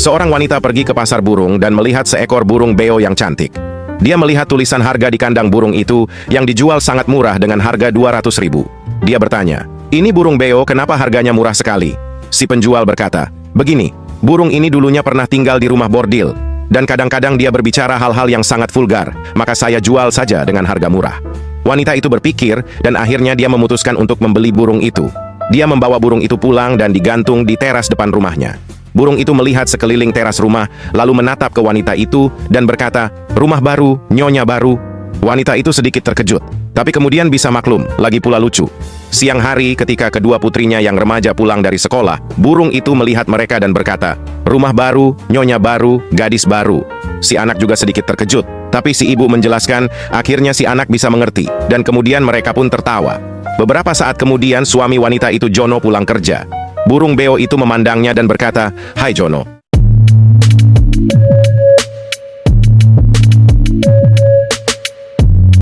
Seorang wanita pergi ke pasar burung dan melihat seekor burung beo yang cantik. Dia melihat tulisan harga di kandang burung itu yang dijual sangat murah dengan harga 200.000. Dia bertanya, "Ini burung beo, kenapa harganya murah sekali?" Si penjual berkata, "Begini, burung ini dulunya pernah tinggal di rumah bordil, dan kadang-kadang dia berbicara hal-hal yang sangat vulgar, maka saya jual saja dengan harga murah." Wanita itu berpikir, dan akhirnya dia memutuskan untuk membeli burung itu. Dia membawa burung itu pulang dan digantung di teras depan rumahnya. Burung itu melihat sekeliling teras rumah, lalu menatap ke wanita itu dan berkata, "Rumah baru, nyonya baru." Wanita itu sedikit terkejut, tapi kemudian bisa maklum, lagi pula lucu. Siang hari ketika kedua putrinya yang remaja pulang dari sekolah, burung itu melihat mereka dan berkata, "Rumah baru, nyonya baru, gadis baru." Si anak juga sedikit terkejut, tapi si ibu menjelaskan, akhirnya si anak bisa mengerti, dan kemudian mereka pun tertawa. Beberapa saat kemudian suami wanita itu Jono pulang kerja. Burung beo itu memandangnya dan berkata, "Hai Jono,